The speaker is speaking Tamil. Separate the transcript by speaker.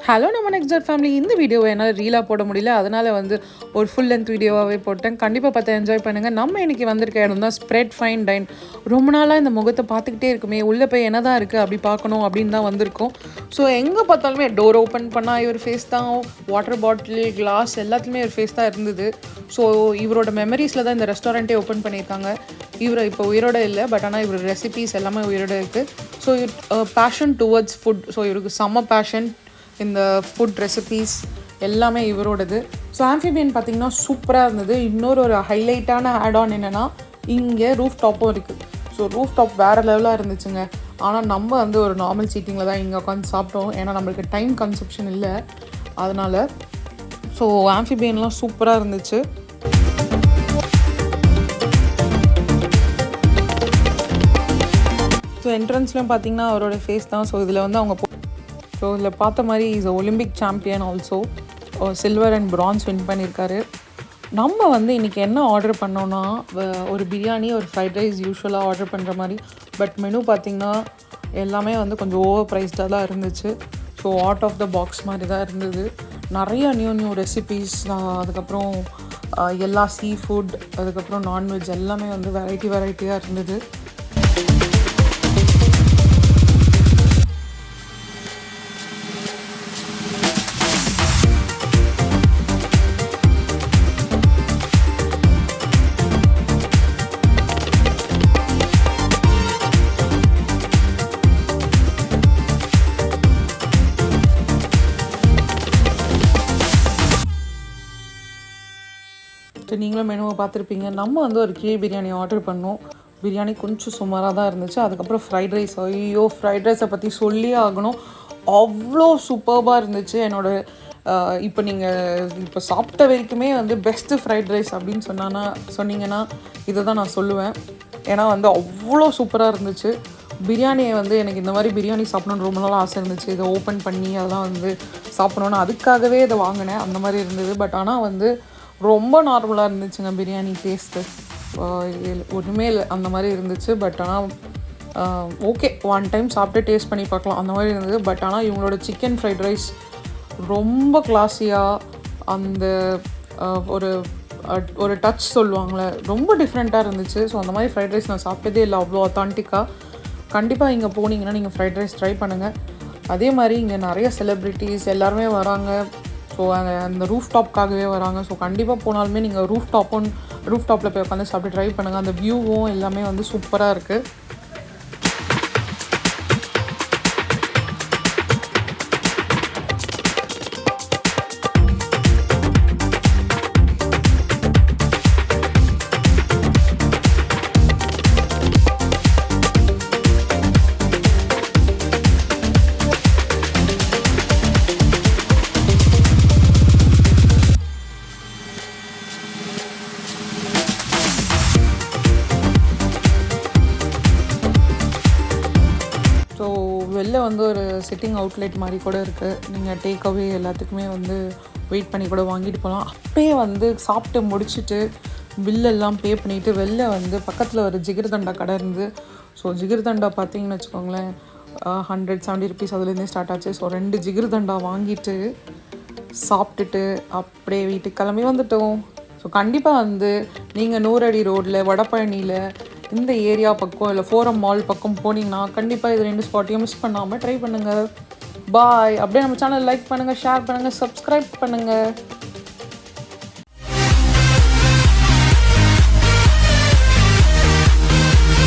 Speaker 1: ஹலோ நம்ம நெக்ஸ்ட் ஃபேமிலி. இந்த வீடியோவை என்னால் ரீலாக போட முடியல, அதனால் வந்து ஒரு ஃபுல் லென்த் வீடியோவாகவே போட்டேன். கண்டிப்பாக பார்த்து என்ஜாய் பண்ணுங்கள். நம்ம இன்றைக்கி வந்திருக்க இடம் தான் ஸ்ப்ரெட் ஃபைன் டைன். ரொம்ப நாளாக இந்த முகத்தை பார்த்துக்கிட்டே இருக்குமே, உள்ளே போய் என்ன தான் இருக்குது அப்படி பார்க்கணும் அப்படின்னு தான் வந்திருக்கோம். ஸோ எங்கே பார்த்தாலுமே டோர் ஓப்பன் பண்ணால் இவர் ஃபேஸ் தான், வாட்டர் பாட்டில், கிளாஸ் எல்லாத்துலேயுமே இவர் ஃபேஸ் தான் இருந்தது. ஸோ இவரோட மெமரிஸில் தான் இந்த ரெஸ்டாரண்ட்டே ஓப்பன் பண்ணியிருக்காங்க. இவர் இப்போ உயிரோட இல்லை, பட் ஆனால் இவர் ரெசிபீஸ் எல்லாமே உயிரோட இருக்குது. So fashion towards food. So இவருக்கு செம்ம பேஷன் இந்த ஃபுட் ரெசிபீஸ் எல்லாமே இவரோடது. ஸோ ஆம்ஃபிபியன் பார்த்திங்கன்னா சூப்பராக இருந்தது. இன்னொரு ஹைலைட்டான ஆட் ஆன் என்னென்னா, இங்கே ரூஃப் டாப்பும் இருக்குது. ஸோ ரூஃப் டாப் வேறு லெவலாக இருந்துச்சுங்க. ஆனால் நம்ம வந்து ஒரு நார்மல் சீட்டிங்கில் தான் இங்கே உட்காந்து சாப்பிட்டோம், ஏன்னா நம்மளுக்கு டைம் கன்சப்ஷன் இல்லை அதனால். ஸோ ஆம்ஃபிபியன்லாம் சூப்பராக இருந்துச்சு. ஸோ என்ட்ரன்ஸ்லையும் பார்த்திங்கன்னா அவரோட ஃபேஸ் தான். ஸோ இதில் வந்து அவங்க ஸோ இதில் பார்த்த மாதிரி is Olympic champion also, silver and France win பண்ணியிருக்காரு. நம்ம வந்து இன்றைக்கி என்ன ஆர்டர் பண்ணோன்னா, ஒரு பிரியாணி, ஒரு ஃப்ரைட் ரைஸ் யூஸ்வலாக ஆர்டர் பண்ணுற மாதிரி. பட் மெனு பார்த்திங்கன்னா எல்லாமே வந்து கொஞ்சம் ஓவர் ப்ரைஸ்டாக தான் இருந்துச்சு. So out of the box மாதிரி தான் இருந்தது. நிறைய நியூ ரெசிபீஸ், அதுக்கப்புறம் எல்லா சீ ஃபுட், அதுக்கப்புறம் நான்வெஜ் எல்லாமே வந்து வெரைட்டியாக இருந்தது. நீங்களும் மெனுவை பார்த்துருப்பீங்க. நம்ம வந்து ஒரு கீழ் பிரியாணி ஆர்டர் பண்ணோம். பிரியாணி கொஞ்சம் சுமாராக தான் இருந்துச்சு. அதுக்கப்புறம் ஃப்ரைட் ரைஸ், ஐயோ ஃப்ரைட் ரைஸை பற்றி சொல்லியே ஆகணும், அவ்வளோ சூப்பர்பாக இருந்துச்சு. இப்போ நீங்கள் இப்போ சாப்பிட்ட வரைக்குமே வந்து பெஸ்ட்டு ஃப்ரைட் ரைஸ் அப்படின்னு சொன்னீங்கன்னா இதை தான் நான் சொல்லுவேன். ஏன்னா வந்து அவ்வளோ சூப்பராக இருந்துச்சு. பிரியாணியை வந்து எனக்கு இந்த மாதிரி பிரியாணி சாப்பிடணுன்னு ரொம்ப நாள் ஆசை இருந்துச்சு. இதை ஓப்பன் பண்ணி அதெல்லாம் வந்து சாப்பிடணுன்னு அதுக்காகவே இதை வாங்கினேன். அந்த மாதிரி இருந்தது. பட் ஆனால் வந்து ரொம்ப நார்மலாக இருந்துச்சுங்க பிரியாணி டேஸ்ட்டு. ஒன்றுமே இல்லை அந்த மாதிரி இருந்துச்சு. பட் ஆனால் ஓகே, ஒன் டைம் சாப்பிட்டு டேஸ்ட் பண்ணி பார்க்கலாம் அந்த மாதிரி இருந்தது. பட் ஆனால் இவங்களோட சிக்கன் ஃப்ரைட் ரைஸ் ரொம்ப கிளாஸியாக, அந்த ஒரு டச் சொல்லுவாங்களே, ரொம்ப டிஃப்ரெண்ட்டாக இருந்துச்சு. ஸோ அந்த மாதிரி ஃப்ரைட் ரைஸ் நான் சாப்பிட்டதே இல்லை அவ்வளோ அத்தான்டிக்காக. கண்டிப்பாக இங்கே போனீங்கன்னா நீங்கள் ஃப்ரைட் ரைஸ் ட்ரை பண்ணுங்கள். அதே மாதிரி இங்கே நிறைய செலிப்ரிட்டிஸ் எல்லாருமே வராங்க. ஸோ அந்த ரூஃப் டாப்காகவே வராங்க. ஸோ கண்டிப்பாக போனாலுமே நீங்கள் ரூஃப் டாப்பில் போய் உட்காந்து சாப்பிட்டு ட்ரை பண்ணுங்கள். அந்த வியூவும் எல்லாமே வந்து சூப்பராக இருக்குது. ஸோ வெளில வந்து ஒரு சிட்டிங் அவுட்லெட் மாதிரி கூட இருக்குது. நீங்கள் டேக் அவே எல்லாத்துக்குமே வந்து வெயிட் பண்ணி கூட வாங்கிட்டு போகலாம். அப்பயே வந்து சாப்பிட்டு முடிச்சுட்டு பில்லெல்லாம் பே பண்ணிவிட்டு வெளில வந்து பக்கத்தில் ஒரு ஜிகிர்தண்டா கடை இருந்து. ஸோ ஜிகிர்தண்டா பார்த்தீங்கன்னு வச்சுக்கோங்களேன், 170 ருபீஸ் அதுலேருந்தே ஸ்டார்ட் ஆச்சு. ஸோ 2 ஜிகிர்தண்டா வாங்கிட்டு சாப்பிட்டுட்டு அப்படியே வீட்டுக்கு கிளம்பி வந்துட்டோம். ஸோ கண்டிப்பாக வந்து நீங்கள் 100 அடி ரோட்டில் வடபழனியில் இந்த ஏரியா பக்கம் இல்லை ஃபோரம் மால் பக்கம் போனீங்கன்னா கண்டிப்பாக இது 2 ஸ்பாட்டையும் மிஸ் பண்ணாமல் ட்ரை பண்ணுங்கள். பாய். அப்படியே நம்ம சேனல் லைக் பண்ணுங்கள், ஷேர் பண்ணுங்கள், சப்ஸ்கிரைப் பண்ணுங்கள்.